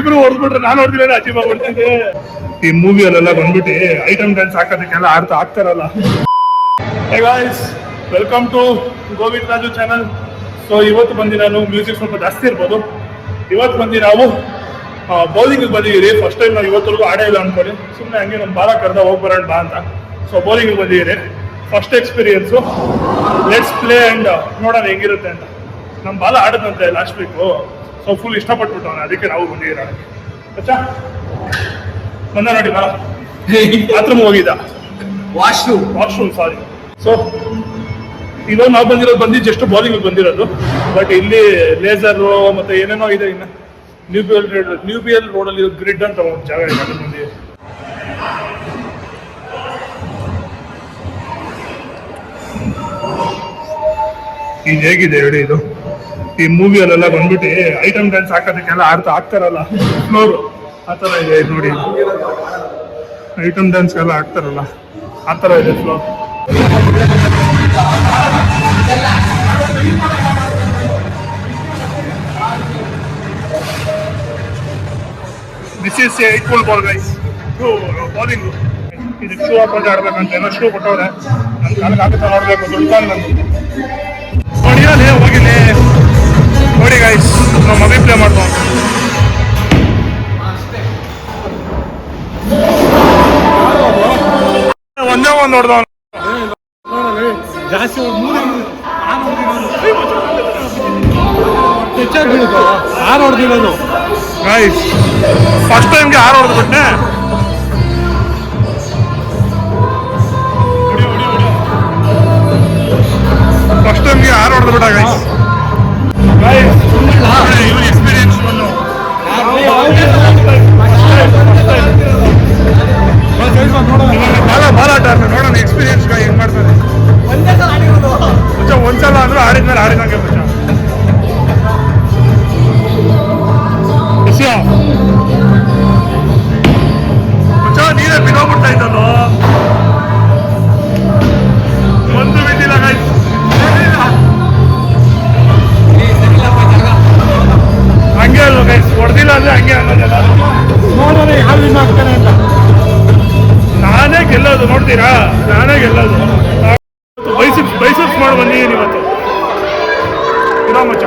ಇಬ್ರು ಹೊಡೆದ್ಬಿಟ್ರೆ ನಾನು ಹೊಡೆದಿಲ್ಲ ಅಜೀಬ್ ಆಗ್ಬಿಡ್ತಿದ್ದೆ. ಈ ಮೂವಿಯಲ್ಲೆಲ್ಲ ಬಂದ್ಬಿಟ್ಟು ಐಟಮ್ ಡ್ಯಾನ್ಸ್ ಹಾಕೋದಕ್ಕೆಲ್ಲ ಆಗ್ತಾರಲ್ಲ. Hey guys, welcome to Govind Raju channel. So ಇವತ್ತು ಬಂದು ನಾನು ಮ್ಯೂಸಿಕ್ ಸ್ವಲ್ಪ ಜಾಸ್ತಿ ಇರ್ಬೋದು. ಇವತ್ತು ಬಂದು ನಾವು ಬೌಲಿಂಗ್ ಬಂದಿದ್ದೀರಿ. ಫಸ್ಟ್ ಟೈಮ್ ನಾವು ಇವತ್ತರೆಗೂ ಆಡೇ ಇಲ್ಲ ಅನ್ಕೊಳ್ಳಿ. ಸುಮ್ಮನೆ ಹಂಗೆ ನಮ್ಮ ಬಾಲ ಕರೆದ ಹೋಗಿ ಬರೋಣ ಬಾ ಅಂತ. ಸೊ ಬೌಲಿಂಗ್ ಬಂದಿದ್ದೀರಿ, first experience. Let's play and ನೋಡೋಣ ಹೆಂಗಿರುತ್ತೆ ಅಂತ. ನಮ್ಮ ಬಾಲ ಆಡದಂತೆ ಲಾಸ್ಟ್ ವೀಕು. ಸೊ ಫುಲ್ ಇಷ್ಟಪಟ್ಬಿಟ್ಟವನ, ಅದಕ್ಕೆ ನಾವು ಬಂದಿದ್ದೀರ. ಅಚ್ಚಾ ಬಂದ ನೋಡಿ ಬಾಲ ಬಾತ್ರೂಮ್ ಹೋಗಿದ್ದ, ವಾಶ್ರೂಮ್ ಸಾರಿ. ಸೊ ಇವಾಗ ನಾವು ಬಂದಿದ್ದು ಜಸ್ಟ್ ಬೌಲಿಂಗ್ ಬಂದಿರೋದು. ಬಟ್ ಇಲ್ಲಿ ಲೇಸರು ಮತ್ತೆ ಏನೇನೋ ಇದೆ. ಇನ್ನು ನ್ಯೂ ಬಿ ಎಲ್ ರೋಡಲ್ಲಿ ಗ್ರಿಡ್ ಅಂತ ಒಂದು ಜಾಗ ಇದೆ, ಅದು ಬಂದಿದೆ. ಇದು ಹೇಗಿದೆ ಹೇಳಿ, ಇದು ಈ ಮೂವಿಯಲ್ಲೆಲ್ಲ ಬಂದ್ಬಿಟ್ಟು ಐಟಮ್ ಡ್ಯಾನ್ಸ್ ಹಾಕೋದಕ್ಕೆಲ್ಲ ಆಗ್ತಾರಲ್ಲ ಫ್ಲೋರು, ಆ ಥರ ಇದೆ ನೋಡಿ. ಐಟಮ್ ಡ್ಯಾನ್ಸ್ ಎಲ್ಲ ಹಾಕ್ತಾರಲ್ಲ ಆ ಥರ ಇದೆ floor. This is 8 ball guys. Bowling ಇದಕ್ಕೆ ಶೂ ಹಾಕೊಂಡು ಆಡ್ಬೇಕಂತ ಏನೋ ಶೂ ಕೊಟ್ಟವ್ರೆ. ನನ್ನ ಕಾಲಕ್ಕೆ ಆಗುತ್ತೆ ನೋಡ್ಬೇಕು, ದೊಡ್ಡ ಕಾಲ ನಂದು. ನೋಡಿಯಾಲೇ ಹೋಗಿನಿ ನೋಡಿ ಗೈಸ್, ನಾವು ಮಗ ಪ್ಲೇ ಮಾಡ್ದೋ. ಒಂದೇ ಒಂದು ನೋಡ್ದವ ಜಾಸ್ತಿ. ಆರು ಹೊಡೆದಿರೋದು ಗೈಸ್, ಫಸ್ಟ್ ಟೈಮ್ಗೆ 6 ಹೊಡೆದ್ಬಿಟ್ಟೆ. ಫಸ್ಟ್ ಟೈಮ್ಗೆ 6 ಹೊಡೆದ್ಬಿಟ್ಟ ಗೈಸ್. ಇವನ್ ಎಕ್ಸ್ಪೀರಿಯನ್ಸ್ ಬಾಲ್ ಆಟ ನೋಡೋಣ ಎಕ್ಸ್ಪೀರಿಯನ್ಸ್ ಹೆಂಗ್ ಮಾಡ್ತಾರೆ. ಒಂದ್ಸಲ ಅಂದ್ರೆ ಆಡಿದ್ಮೇಲೆ ಆಡಿದಂಗೆ ನೀರೇ ಬಿದ್ದೋಗ್ಬಿಡ್ತಾ ಇದ್ದಲ್ಲೋ. ಒಂದು ಬಿದ್ದಿಲ್ಲ ಗೈಸ್. ಹಂಗೆ ಅಲ್ವ ಗೈಸ್, ಹೊಡೆದಿಲ್ಲ ಅಂದ್ರೆ ಹಂಗೆ ಅನ್ನೋದಲ್ಲ. ನೋಡೋಣ ಯಾವ ವಿನ್ ಆಗ್ತಾನೆ ಅಂತ. ನಾನೇ ಗೆಲ್ಲೋದು ನೋಡ್ತೀರಾ, ನಾನೇ ಗೆಲ್ಲೋದು. ಬೈಸಿಪ್ಸ್ ಮಾಡಿ ಬಂದಿದ್ದೀನಿ ಇವತ್ತು. ಇರೋ ಮಚ್ಚ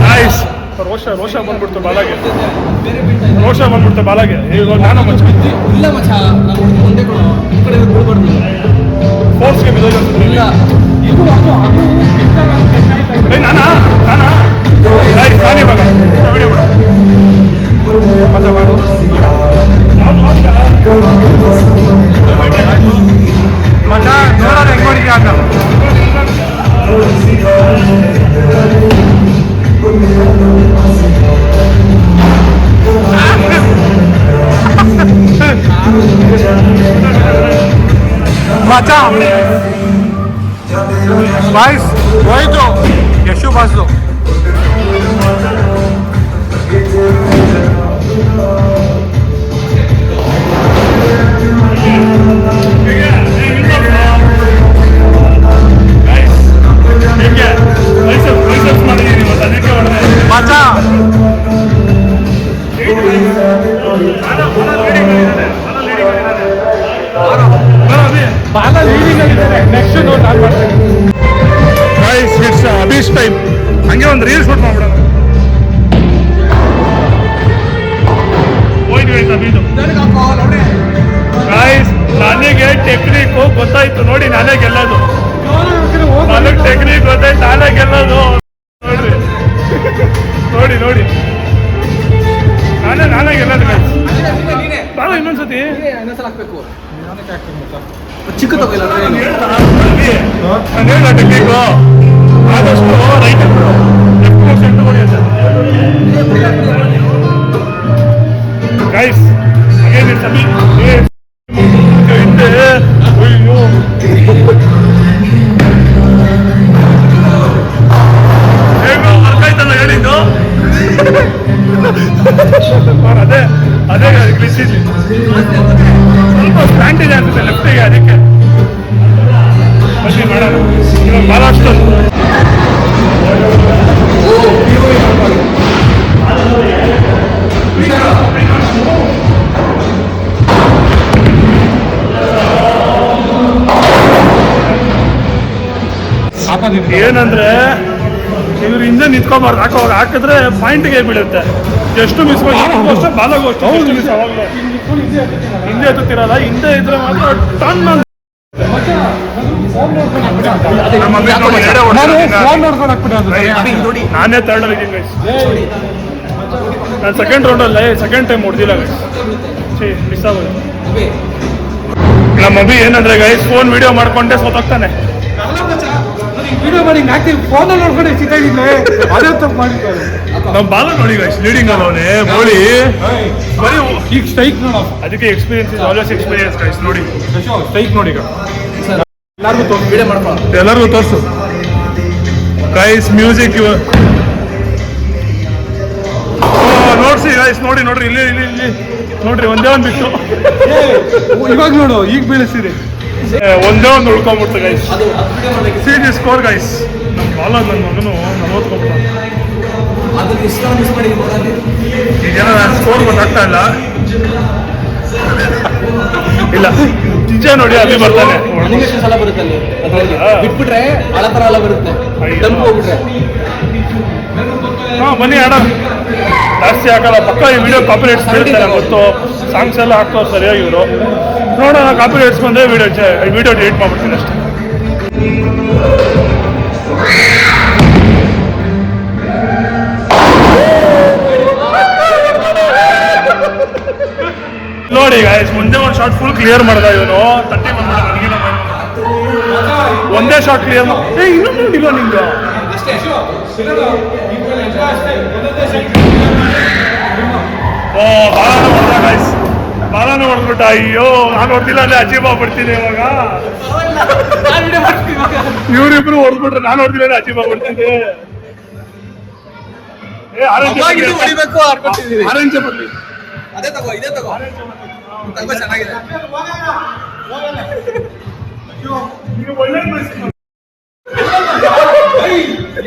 ನೈಸ್. ರೋಷ ಬಂದ್ಬಿಡ್ತು ಬಾಲಾಗೆ, ಈಗ ನಾನು ಮಚ್ಚ ಫೋರ್ಸ್ಗೆ ಬಿದ್ದೋಗಿ ನಾನಾ ನಾನೇ ಬಾಲ ವಿಡಿಯೋ ಮಜಾ ಮಾಡು. ಮಜಾ ನೋಡೋಣ ಹೆಂಗ್ ಮಾಡಿದ್ಯಾ ಅಂತ. ಮಜಾ ಬಾಯ್ಸ್ ಹೋಯ್ತು, ಯಶು ಬಾಸ್ದು. ಮಜಾ ಬಾಲ ಲೀಡಿಂಗ್ ಆಗಿದ್ದಾರೆ. ನೆಕ್ಸ್ಟ್ ನೋಟ್ ಆನ್ ಮಾಡ್ತೀನಿ ಗೈಸ್. It's Abhish time. ಹಂಗೆ ಒಂದು ರೀಲ್ ಶೂಟ್ ಮಾಡ್ಬಿಡೋಣ. ಗೈಸ್ ನನಗೆ ಟೆಕ್ನಿಕ್ ಗೊತ್ತಾಯ್ತು ನೋಡಿ, ನಾನೇ ಗೆಲ್ಲೋದು. ನನಗೆ ಟೆಕ್ನಿಕ್ ಗೊತ್ತಾಯ್ತು, ನಾನೇ ಗೆಲ್ಲೋದು. ನೋಡಿ ನಾನೇ ಗೆಲ್ಲೋದು ಗೈಸ್. ಬಾಳ ಇನ್ನೊಂದ್ಸತಿ ಹಾಕ್ಬೇಕು. ಚಿಕ್ಕ ತಗೋಲ್ಲ ನಾನು ಹೇಳ ಟೆಕ್ನಿಕ್ಕು. ಆದಷ್ಟು ರೈಟ್ ಲೆಫ್ಟ್ ಕೊಡಿ ಅಂತ ಗೈಸ್. ಅಗೇನ್ ಸಬಿ ಅಯ್ಯೋ ಹೇಗೋ ಬರ್ಕಾಯ್ತಲ್ಲ ಹೇಳಿದ್ದು. ಅದೇ ಗ್ಲಿಚ್ ಸ್ವಲ್ಪ ಸ್ಟ್ಯಾಂಡ್ ಇದೆ ಅನ್ಸುತ್ತೆ ಲೆಫ್ಟಿಗೆ, ಅದಕ್ಕೆ ಏನಂದ್ರೆ ಇವ್ರು ಹಿಂದೆ ನಿಂತ್ಕೊಬಾರ್ದು, ಹಾಕಿದ್ರೆ ಪಾಯಿಂಟ್ಗೆ ಬೀಳುತ್ತೆ. ಎಷ್ಟು ಮಿಸ್ ಮಾಡಿ ಬಾಲಾಗೋ ಅಷ್ಟು ಮಿಸ್ ಅವಾಗಲೇ ಹಿಂದೆ ಎತ್ತುತ್ತಿರಲ್ಲ. ಹಿಂದೆ ಇದ್ರೆ ಮಾತ್ರ ಟನ್ ನಾನೇ ಥರ್ಡ್ ಆಗಿದ್ದೀನಿ ಗೈಸ್. ನಾನು ಸೆಕೆಂಡ್ ರೌಂಡಲ್ಲ ಸೆಕೆಂಡ್ ಟೈಮ್ ಹೊಡೆದಿಲ್ಲ ಗೈಸ್, ಮಿಸ್ ಆಗೋದು. ನಮ್ಮ ಅಭಿ ಏನಂದ್ರೆ ಗೈಸ್ ಫೋನ್ ವಿಡಿಯೋ ಮಾಡ್ಕೊಂಡೆ ಸೋತಾಗ್ತಾನೆ. ವಿಡಿಯೋ ಮಾಡಿ ಹಾಕ್ತೀವಿ, ಫೋನಲ್ಲಿ ನೋಡ್ಕೊಂಡೆ ಸಿಕ್ಕಾಗಿದ್ಲೆ ಅದೇ ತಪ್ಪು ಮಾಡಿದ್ದಾರೆ. ನಮ್ಮ ಬಾಲ ನೋಡಿ ಗೈಸ್ ಲೀಡಿಂಗ್ ಅಲ್ಲ ಅವನೇ ಬೋಳಿ ಬರೀ ಈಗ ಸ್ಟ್ರೈಕ್ ನೋಡ, ಅದಕ್ಕೆ experience is always experience guys. ನೋಡಿ ಸ್ಟ್ರೈಕ್ ನೋಡಿ, ಈಗ ಎಲ್ಲರಿಗೂ ತೋರಿಸು ಗೈಸ್ ಮ್ಯೂಸಿಕ್ ನೋಡ್ಸಿ ಗೈಸ್. ನೋಡ್ರಿ ಇಲ್ಲಿ ಇಲ್ಲಿ ಇಲ್ಲಿ ನೋಡ್ರಿ, ಒಂದೇ ಒಂದು ಬಿಟ್ಟು ಇವಾಗ ನೋಡು, ಈಗ ಬೀಳಿಸಿರಿ ಒಂದೇ ಒಂದು ಉಳ್ಕೊಂಡ್ಬಿಡ್ತು ಗೈಸ್. C score guys. ನಮ್ಮ ಬಾಲ ನನ್ನ ಮಗನು 40 ಕೊಡ್ತಾನೆ. ಈಗೇನೋ ನಾನು ಸ್ಕೋರ್ ಗೊತ್ತಾಗ್ತಾ ಇಲ್ಲ ನಿಜ ನೋಡಿ ಅಲ್ಲಿ ಬರ್ತಾನೆ. ಬಿಟ್ಬಿಟ್ರೆ ಹಳ ತರ ಎಲ್ಲ ಬರುತ್ತೆ, ಹೋಗ್ಬಿಟ್ರೆ ಹಾ ಬನ್ನಿ ಆಡ ಜಾಸ್ತಿ ಹಾಕಲ್ಲ ಪಕ್ಕ. ಈ ವಿಡಿಯೋ ಕಾಪಿ ರೈಟ್ಸ್ ಬೀಳ್ತಾರೆ ಗೊತ್ತು, ಸಾಂಗ್ಸ್ ಎಲ್ಲ ಹಾಕ್ತಾರೆ ಸರಿಯಾಗಿ ಇವರು. ನೋಡೋಣ ಕಾಪಿ ರೈಟ್ಸ್ ಬಂದರೆ ವಿಡಿಯೋ ಡಿಲೀಟ್ ಮಾಡ್ಬಿಡ್ತೀನಿ ಅಷ್ಟೇ. ನೋಡಿ ಗಾಯ್ಸ್ ಮುಂದೆ ಒಂದು ಶಾರ್ಟ್ ಫುಲ್ ಕ್ಲಿಯರ್ ಮಾಡ್ದ ಇವನು. 30 ಬಂದ್ಬಿಡ ನನಗಿನ ಒಂದೇ ಶಾರ್ಟ್ ಕ್ಲಿಯರ್ ಇನ್ನೊಂದು ನೋಡಿಲ್ಲ ನಿಂಗೆ. ಬಾಲಾನು ಹೊಡೆದ ಗೈಸ್, ಬಾಲಾನು ಹೊಡೆದ್ಬಿಟ್ಟ. ಅಯ್ಯೋ ನಾನು ಹೊಡೆದಿಲ್ಲ ಅಂದ್ರೆ ಅಜೀಬ್ ಆಗ್ಬಿಡ್ತೀನಿ ಇವಾಗ. ಇವ್ರಿಬ್ರು ಹೊಡೆದ್ಬಿಟ್ರೆ ನಾನು ಹೊಡೆದಿಲ್ಲ ಅಂದ್ರೆ ಅಜೀಬ್ ಆಗ್ಬಿಡ್ತೀನಿ. ಆರೆಂಜ್ ಬರ್ಲಿ, ಅದೇ ತಗೋ, ಇದೇ ತಗೋ, ತುಂಬಾ ಚೆನ್ನಾಗಿದೆ.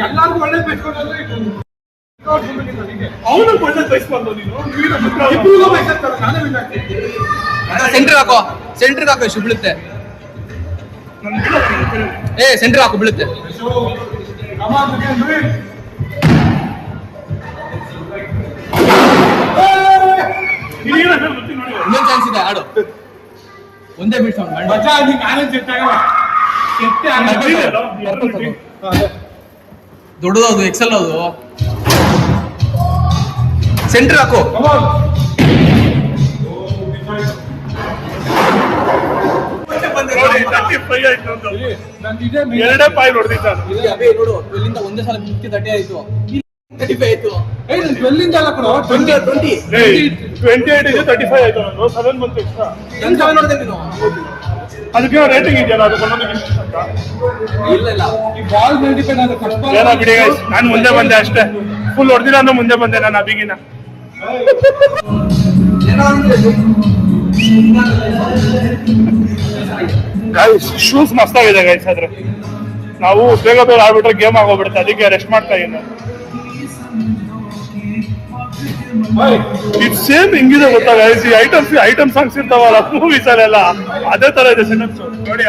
ಎಲ್ಲರಿಗೂ ಒಳ್ಳೆ ಬೈಸ್ಕೊಂಡ್ರೆ ಅವನು ಒಳ್ಳೆ ಬೈಸ್ಕೊಂಡು ನೀನು ಸೆಂಟ್ರಿಗೆ ಹಾಕೋ, ಸೆಂಟ್ರಿಗೆ ಹಾಕೋ, ಇಷ್ಟು ಬೀಳುತ್ತೆ. ಸೆಂಟ್ರಿಗೆ ಹಾಕೋ, ಬೀಳುತ್ತೆ. ಇನ್ನೊಂದು ಚಾನ್ಸ್ ಇದೆ, ಆಡು. ಒಂದೇ ಬಿಟ್ ದೊಡ್ಡದೌದು, ಎಕ್ಸೆಲ್ ಅದು. ಸೆಂಟ್ರ್ ಹಾಕು. ಎರಡೇ ಪಾಯಿ ಹೊಡೆದಿದ್ದ ನೋಡು, ಇಲ್ಲಿಂದ ಒಂದೇ ಸಲ 30 ಆಯ್ತು, 35 ಆಯ್ತು. 28 ಇದೆ, 35 ಆಯ್ತು. ನಾನು 7 ಬಂತು ಎಕ್ಸ್ಟ್ರಾ. ನೋಡಿದೆ ನೀನು, ಅದಕ್ಕೆ ರೇಟಿಂಗ್ ಇದೆಯಲ್ಲ ಅದು ಇಲ್ಲ ಈ ಬಾಲ್ ಮೇಲೆ ಡಿಪೆಂಡ್ ಆದ ಕಷ್ಟ. ಏನೋ ಬಿಡಿ ಗೈಸ್, ನಾನು ಮುಂದೆ ಬಂದೆ ಅಷ್ಟೇ. ಫುಲ್ ಹೊಡೆದಿಲ್ಲ ಅಂದ್ರೆ ಮುಂದೆ ಬಂದೆ ನಾನು ಅಭಿಗಿನ. ಗೈಸ್ ಶೂಸ್ ಮಸ್ತಾಗಿದೆ ಗೈಸ್. ಆದ್ರೆ ನಾವು ಬೇಗ ಬೇಗ ಆಡ್ಬಿಟ್ರೆ ಗೇಮ್ ಆಗೋಗ್ಬಿಡುತ್ತೆ, ಅದಕ್ಕೆ ರೆಸ್ಟ್ ಮಾಡ್ತಾ ಇದ್ದೀನಿ. ಇದು ಸೇಮ್ ಹಿಂಗಿದೆ ಗೊತ್ತಾ ಗೈಸ್, ಈ ಐಟಮ್ ಸಾಂಗ್ಸ್ ಇರ್ತಾವಲ್ಲ ಮೂವೀಸ್ ಅಲ್ಲೆಲ್ಲ ಅದೇ ತರ ಇದೆ ಸೆಟಪ್ಸ್ ನೋಡಿ.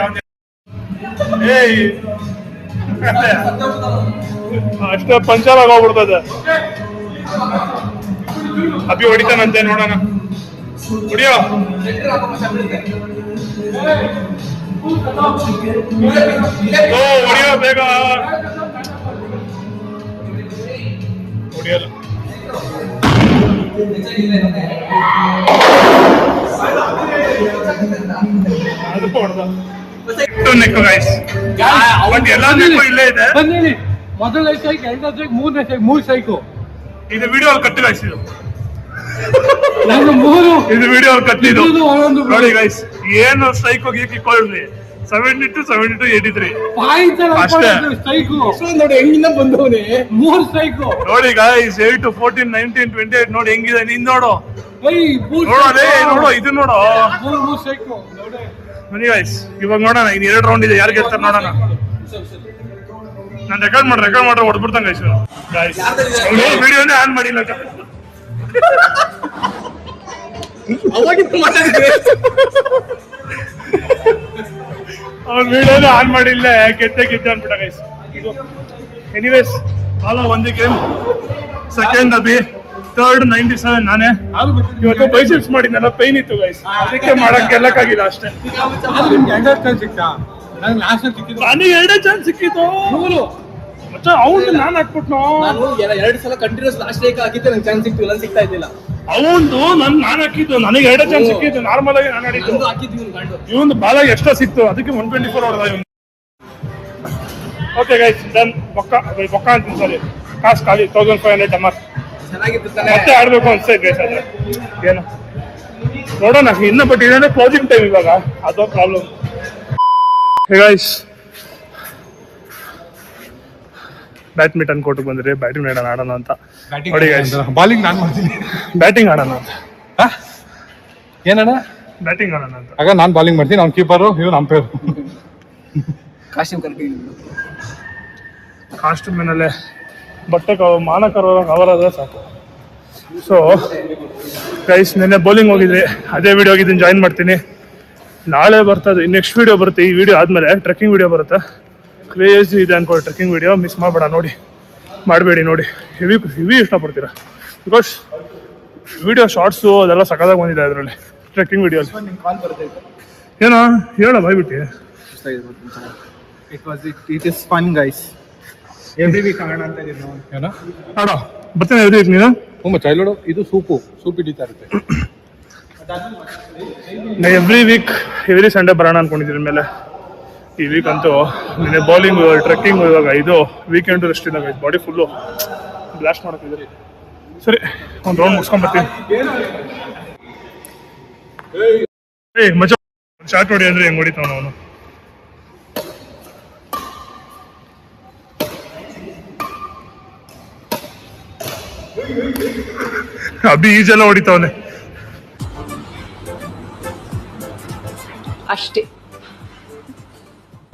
ಅಷ್ಟೇ ಪಂಚರ್ ಆಗೋಗ್ಬಿಡ್ತದೆ. ಅಭಿ ಹೊಡಿತಾನಂತೆ, ನೋಡೋಣ. ಹೊಡಿಯೋ ಹೊಡಿಯೋ ಬೇಗ. ಹೊಡಿಯಲ್ಲ ಅದು ಹೊಡೆದ ನೆಕ್ಕು ಗೈಸ್. ಎಲ್ಲ ನೆಕ್ಕು ಇಲ್ಲೇ ಇದೆ. ಮೊದಲನೇ ಸೈಕ್, ಎರಡನೇ ಸೈಕ್, ಮೂರನೇ ಸೈಕ್, 3 ಸೈಕು. ಇದು ವಿಡಿಯೋ ಅಲ್ಲಿ ಕಟ್ಟಿ ಗೈಸ್. ಇದು ಮೂರು ಇದು ವಿಡಿಯೋ ಅಲ್ಲಿ ಕಟ್ಟಿದ್ದು ನೋಡಿ ಗೈಸ್. ಏನು ಸ್ಟ್ರೈಕ್ ಹೋಗಿ ಕೊಳ್ಳಿ 72, 72, 83 ಅಷ್ಟೇ. ನೋಡಿ ಹೆಂಗಿಂದ ಬಂದವನೇ. 3 ಸೈಕು ನೋಡಿ ಗೈಸ್. 8, 14, 19, 28 ನೋಡಿ ಹೆಂಗಿದೆ. ನೀನ್ ನೋಡು, ನೋಡೋ ಇದು ನೋಡೋ. 3 ಸೈಕು ಬನ್ನಿ ಗೈಸ್, ಇವಾಗ ನೋಡೋಣ. ಇನ್ನು 2 ರೌಂಡ್ ಇದೆ, ಯಾರು ಗೆಲ್ತಾರೆ ನೋಡೋಣ. ನಾನು ರೆಕಾರ್ಡ್ ಮಾಡ್ರೆ ಹೊಡ್ಬಿಡ್ತಾನೆ ಗೈಸ್. ವಿಡಿಯೋನೇ ಆನ್ ಮಾಡಿಲ್ಲ. ಅವ್ನು ವಿಡಿಯೋನೇ ಆನ್ ಮಾಡಿಲ್ಲ, ಗೆದ್ದೆ ಅನ್ಬಿಟ್ಟ ಗೈಸ್. ಇದು anyways all one the game second Abhi third 97 ನಾನೇ ಇವತ್ತು ಬೈಸಿಪ್ಸ್ ಮಾಡಿದ್ನಲ್ಲ ಪೈನ್ ಇತ್ತು ಗೈಸ್ ಅದಕ್ಕೆ ಮಾಡಕ್ ಗೆಲ್ಲಕ್ಕಾಗಿಲ್ಲ ಅಷ್ಟೇ ನಿಮ್ಗೆ ಎಂಟರ್ ಚಾನ್ಸ್ ಸಿಕ್ತಾ ನಂಗೆ ಲಾಸ್ಟ್ ಸಿಕ್ಕಿದ್ದು ನನಗೆ 2 ಚಾನ್ಸ್ ಸಿಕ್ಕಿತ್ತು ಮತ್ತೆ ಅವ್ನು ನಾನು ಹಾಕ್ಬಿಟ್ನೋ ನಾನು 2 ಸಲ ಕಂಟಿನ್ಯೂಸ್ ಲಾಸ್ಟ್ ಡೇಕ್ ಹಾಕಿದ್ದೆ ನಂಗೆ ಚಾನ್ಸ್ ಸಿಕ್ತು ಇಲ್ಲ ಸಿಗ್ತಾ ಇದ್ದಿಲ್ಲ ಅವಂದು ನಾನು ಹಾಕಿದ್ದು ನನಗೆ 2 ಚಾನ್ಸ್ ಸಿಕ್ಕಿತ್ತು ನಾರ್ಮಲ್ ಆಗಿ ನಾನು ಆಡಿದ್ದು ನಂದು ಹಾಕಿದ್ವಿ ಇವ್ನು ಗಂಡು ಇವನು ಬಾಲ ಎಕ್ಸ್ಟ್ರಾ ಸಿಕ್ತು ಅದಕ್ಕೆ 124 ಹೊಡೆದ ಇವನು ಓಕೆ ಗೈಸ್ ಡನ್ ಬೊಕ್ಕ ಅಂತೀನಿ ಸಾರಿ ಕಾಸು ಖಾಲಿ 1500 ಡಮರ್ ಚೆನ್ನಾಗಿತ್ತು ತಾನೆ ಮತ್ತೆ ಆಡ್ಬೇಕು ಅನ್ಸೈತೆ ಗೈಸ್ ಅದೇ ಏನು ನೋಡೋಣ ಇನ್ನ ಬಟ್ ಇದೇನೆ ಕ್ಲೋಸಿಂಗ್ ಟೈಮ್ ಇವಾಗ ಅದು ಪ್ರಾಬ್ಲಮ್ ಗೈಸ್ ಬ್ಯಾಡ್ಮಿಂಟನ್ ಕೋರ್ಟ್ಗೆ ಬಂದ್ರಿ ಬ್ಯಾಡ್ಮಿಂಟನ್ ಆಡೋಣ ಅಂತ ನೋಡಿ ಗೈಸ್ ಬಾಲಿಂಗ್ ನಾನು ಮಾಡ್ತೀನಿ ಬ್ಯಾಟಿಂಗ್ ಆಡೋಣ ಅಂತ ಏನಣ್ಣ ಬ್ಯಾಟಿಂಗ್ ಆಡೋಣ ಅಂತ ಆಗ ನಾನು ಬಾಲಿಂಗ್ ಮಾಡ್ತೀನಿ ಅವ್ನು ಕೀಪರು ಇವ್ನು ಅಂಪೇರ್ ಕಾಸ್ಟ್ಯೂಮ್ ಕರೆಕ್ಟ್ ಕಾಸ್ಟ್ಯೂಮ್ ಮೇನಲ್ಲೇ ಬಟ್ಟೆ ಮಾನಕರ ಕವರ್ ಆದ್ರೆ ಸಾಕು ಸೊ ಗೈಸ್ ನಿನ್ನೆ ಬೌಲಿಂಗ್ ಹೋಗಿದ್ರಿ ಅದೇ ವಿಡಿಯೋ ಹೋಗಿದ್ದೀನಿ ಜಾಯಿನ್ ಮಾಡ್ತೀನಿ ನಾಳೆ ಬರ್ತದೆ ನೆಕ್ಸ್ಟ್ ವಿಡಿಯೋ ಬರುತ್ತೆ ಈ ವಿಡಿಯೋ ಆದಮೇಲೆ ಟ್ರೆಕ್ಕಿಂಗ್ ವಿಡಿಯೋ ಬರುತ್ತೆ ಕ್ರೇಜಿ ಇದೆ ಅನ್ಕೊಳ್ಳಿ ಟ್ರೆಕ್ಕಿಂಗ್ ವಿಡಿಯೋ ಮಿಸ್ ಮಾಡಬೇಡ ನೋಡಿ ಮಾಡಬೇಡಿ ನೋಡಿ ಹೆವಿ ಇಷ್ಟಪಡ್ತೀರಾ ಬಿಕಾಸ್ ವಿಡಿಯೋ ಶಾರ್ಟ್ಸು ಅದೆಲ್ಲ ಸಖತ್ತಾಗಿ ಬಂದಿದೆ ಅದರಲ್ಲಿ ಟ್ರೆಕ್ಕಿಂಗ್ ವಿಡಿಯೋಲಿ ಕಾಲ್ ಬರುತ್ತೆ ಏನೋ ಹೇಳ ಬಾಯ್ಬಿಟ್ಟು it is fun guys every week ಆಗೋಣ ಅಂತ ಇದೀನಿ ಏನೋ ಆಡೋ ಬರ್ತೀನಿ ಎವ್ರಿ ವೀಕ್ ನೀನು ಚೈಲ್ಡ್ಹುಡ್ ಇದು ಸೂಪ್ ಹಿಡಿತಾ ಇರುತ್ತೆ ಎವ್ರಿ ವೀಕ್ ಎವ್ರಿ ಸಂಡೇ ಬರೋಣ ಅನ್ಕೊಂಡಿದ್ದೀನಿ ಮೇಲೆ ಈ ವೀಕ್ ಅಂತೂ ನಿನ್ನೆ ಬೌಲಿಂಗ್ ಟ್ರೆಕ್ಕಿಂಗ್ ಇವಾಗ ಇದು ವೀಕೆಂಡ್ ರೆಸ್ಟ್ ಇಲ್ಲ ಬಾಡಿ ಫುಲ್ಲು ಬ್ಲಾಸ್ಟ್ ಮಾಡೋಕ್ಕಿದ್ದೀರಿ ಸರಿ ಒಂದು ರೌಂಡ್ ಮುಗಿಸ್ಕೊಂಬರ್ತೀನಿ ಏಯ್ ಮಜಾ ಶಾರ್ಟ್ ಹೊಡಿ ಅಂದ್ರೆ ಹೆಂಗೆ ಹೊಡಿತಾವ ಅವನು ಅಭಿ ಈಜೆಲ್ಲ ಹೊಡಿತಾವನೆ ಅಷ್ಟೇ.